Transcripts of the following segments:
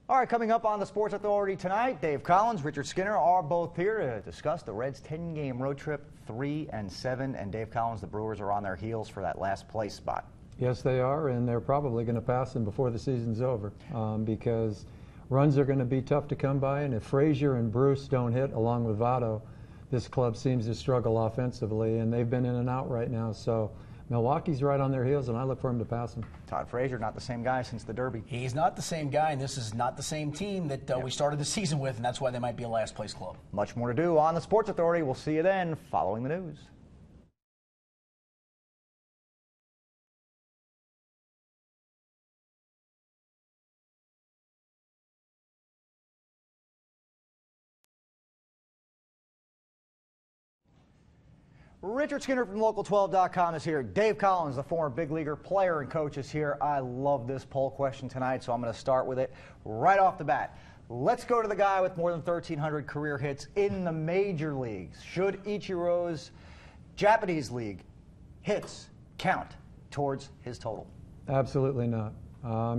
All right, coming up on the Sports Authority tonight, Dave Collins, Richard Skinner are both here to discuss the Reds' 10-game road trip, 3-7. And Dave Collins, the Brewers are on their heels for that last place spot. Yes, they are, and they're probably going to pass them before the season's over because runs are going to be tough to come by, and if Frazier and Bruce don't hit along with Votto, this club seems to struggle offensively, and they've been in and out right now. So Milwaukee's right on their heels, and I look for them to pass them. Todd Frazier, not the same guy since the Derby. He's not the same guy, and this is not the same team that we started the season with, and that's why they might be a last-place club. Much more to do on the Sports Authority. We'll see you then following the news. Richard Skinner from Local12.com is here. Dave Collins, the former big leaguer, player and coach, is here. I love this poll question tonight, so I'm going to start with it right off the bat. Let's go to the guy with more than 1,300 career hits in the major leagues. Should Ichiro's Japanese league hits count towards his total? Absolutely not.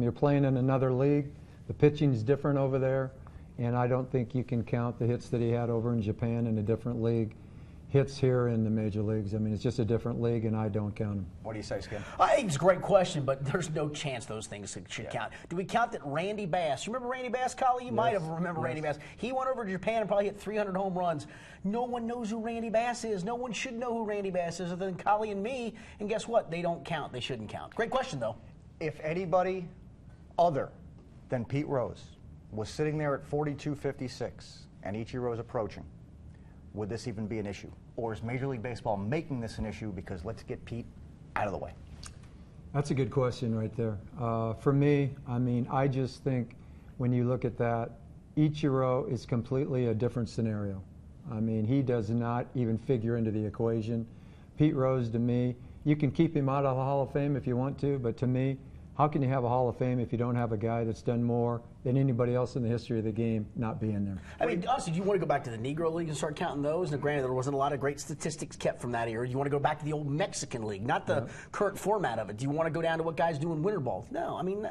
You're playing in another league. The pitching's different over there, and I don't think you can count the hits that he had over in Japan in a different league. Hits here in the major leagues. I mean, it's just a different league, and I don't count them. What do you say, Skin? I think it's a great question, but there's no chance those things should count. Do we count that Randy Bass? You remember Randy Bass, Collie? You might have remembered Randy Bass. He went over to Japan and probably hit 300 home runs. No one knows who Randy Bass is. No one should know who Randy Bass is other than Collie and me. And guess what? They don't count. They shouldn't count. Great question, though. If anybody other than Pete Rose was sitting there at 42.56 and Ichiro's approaching, would this even be an issue? Or is Major League Baseball making this an issue because let's get Pete out of the way? That's a good question right there. For me, I mean, I just think when you look at that, Ichiro is completely a different scenario. I mean, he does not even figure into the equation. Pete Rose, to me, you can keep him out of the Hall of Fame if you want to, but to me, how can you have a Hall of Fame if you don't have a guy that's done more than anybody else in the history of the game not being there? I mean, honestly, do you want to go back to the Negro League and start counting those? And granted, there wasn't a lot of great statistics kept from that era. Do you want to go back to the old Mexican League, not the current format of it? Do you want to go down to what guys do in winter ball? No, I mean,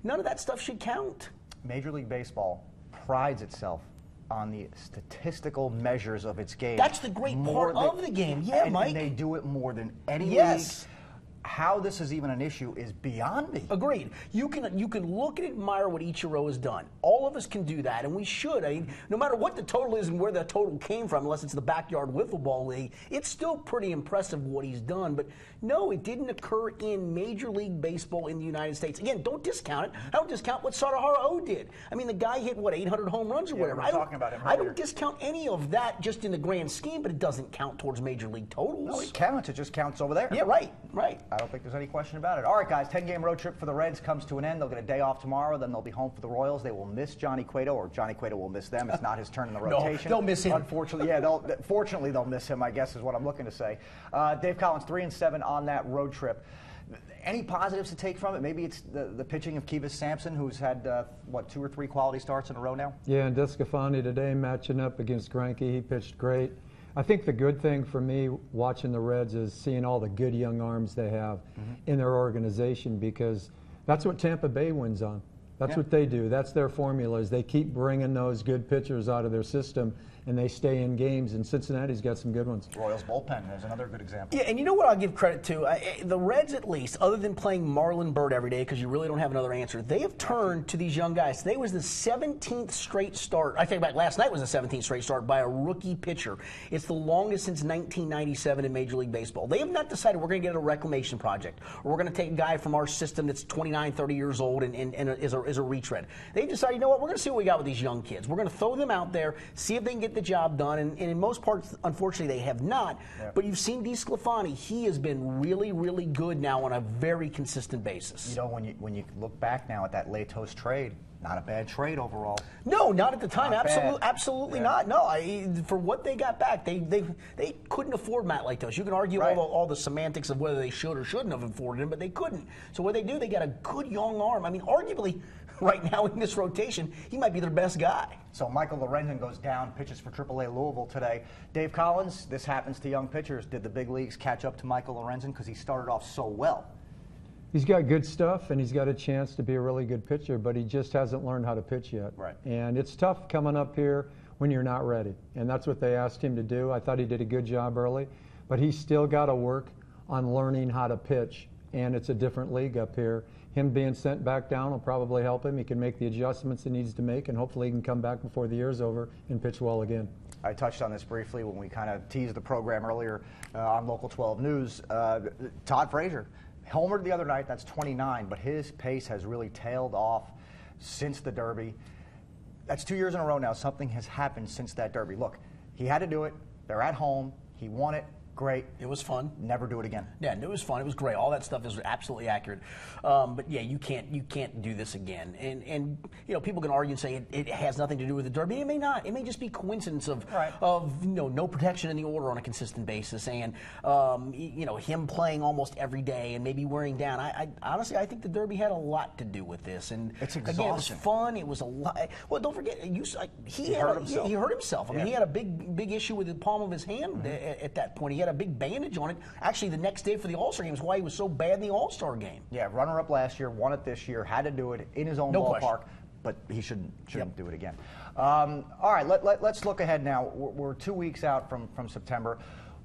none of that stuff should count. Major League Baseball prides itself on the statistical measures of its game. That's the great part of the game. Yeah, Mike. And they do it more than any league. How this is even an issue is beyond me. Agreed. You can look and admire what Ichiro has done. All of us can do that, and we should. I mean, no matter what the total is and where the total came from, unless it's the backyard wiffle ball league, it's still pretty impressive what he's done. But no, it didn't occur in Major League Baseball in the United States. Again, don't discount it. I don't discount what Sadaharu did. I mean, the guy hit, what, 800 home runs or whatever. We were talking about him I don't discount any of that just in the grand scheme, but it doesn't count towards Major League totals. No, it counts. It just counts over there. Yeah, right. I don't think there's any question about it. All right, guys, 10-game road trip for the Reds comes to an end. They'll get a day off tomorrow. Then they'll be home for the Royals. They will miss Johnny Cueto, or Johnny Cueto will miss them. It's not his turn in the rotation. No, they'll miss him. Unfortunately, fortunately, they'll miss him, I guess is what I'm looking to say. Dave Collins, 3-7 on that road trip. Any positives to take from it? Maybe it's the pitching of Kivas Sampson, who's had, 2 or 3 quality starts in a row now? Yeah, and Descafani today matching up against Greinke. He pitched great. I think the good thing for me watching the Reds is seeing all the good young arms they have in their organization, because that's what Tampa Bay wins on. That's what they do. That's their formula, is they keep bringing those good pitchers out of their system, and they stay in games, and Cincinnati's got some good ones. Royals bullpen is another good example. Yeah, and you know what I'll give credit to? The Reds, at least, other than playing Marlon Byrd every day, because you really don't have another answer, they have turned to these young guys. Today was the 17th straight start. I think back last night was the 17th straight start by a rookie pitcher. It's the longest since 1997 in Major League Baseball. They have not decided we're going to get a reclamation project, or we're going to take a guy from our system that's 29, 30 years old and is a retread. They've decided, you know what, we're going to see what we got with these young kids. We're going to throw them out there, see if they can get the job done, and in most parts, unfortunately, they have not. But you've seen DeSclafani. He has been really, really good now on a very consistent basis. You know, when you look back now at that Latos trade, not a bad trade overall. No, not at the time. Absolutely not. No, for what they got back, they couldn't afford Matt Latos. You can argue all the semantics of whether they should or shouldn't have afforded him, but they couldn't. So what they do, they got a good young arm. I mean, arguably, right now in this rotation, he might be their best guy. So Michael Lorenzen goes down, pitches for AAA Louisville today. Dave Collins, this happens to young pitchers. Did the big leagues catch up to Michael Lorenzen because he started off so well? He's got good stuff, and he's got a chance to be a really good pitcher, but he just hasn't learned how to pitch yet. Right. And it's tough coming up here when you're not ready, and that's what they asked him to do. I thought he did a good job early, but he's still got to work on learning how to pitch, and it's a different league up here. Him being sent back down will probably help him. He can make the adjustments he needs to make, and hopefully he can come back before the year's over and pitch well again. I touched on this briefly when we kind of teased the program earlier on Local 12 News. Todd Frazier homered the other night, that's 29, but his pace has really tailed off since the Derby. That's 2 years in a row now. Something has happened since that Derby. Look, he had to do it. They're at home. He won it. Great. It was fun. Never do it again. Yeah, it was fun. It was great. All that stuff is absolutely accurate. But yeah, you can't do this again. And you know, people can argue and say it has nothing to do with the Derby. It may not. It may just be coincidence of no protection in the order on a consistent basis, and you know, him playing almost every day and maybe wearing down. I honestly, I think the Derby had a lot to do with this. And it's again, exhausting. it was fun. It was a lot. Well, don't forget, he hurt himself. He hurt himself. I mean, he had a big issue with the palm of his hand at that point. He had a big bandage on it. Actually, the next day for the All-Star game is why he was so bad in the All-Star game. Yeah, runner-up last year, won it this year, had to do it in his own ballpark, but he shouldn't do it again. All right, let's look ahead now. We're 2 weeks out from September.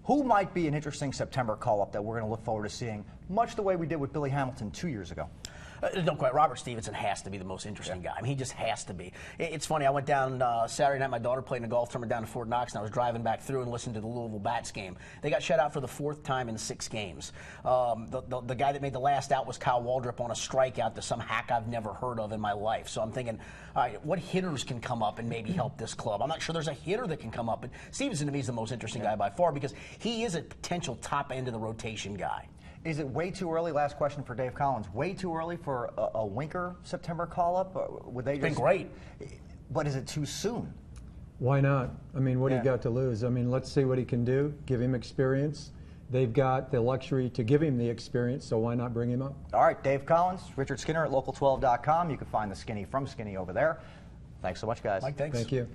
Who might be an interesting September call-up that we're going to look forward to seeing, much the way we did with Billy Hamilton 2 years ago? No, quite. Robert Stevenson has to be the most interesting guy. I mean, he just has to be. It's funny. I went down Saturday night. My daughter played in a golf tournament down in Fort Knox, and I was driving back through and listening to the Louisville Bats game. They got shut out for the 4th time in 6 games. The guy that made the last out was Kyle Waldrop on a strikeout to some hack I've never heard of in my life. So I'm thinking, all right, what hitters can come up and maybe help this club? I'm not sure there's a hitter that can come up, but Stevenson to me is the most interesting guy by far because he is a potential top end of the rotation guy. Is it way too early? Last question for Dave Collins. Way too early for a Winker September call-up? Would they? It's been great. But is it too soon? Why not? I mean, what do you got to lose? I mean, let's see what he can do. Give him experience. They've got the luxury to give him the experience, so why not bring him up? All right, Dave Collins, Richard Skinner at local12.com. You can find the Skinny from Skinny over there. Thanks so much, guys. Mike, thanks. Thank you.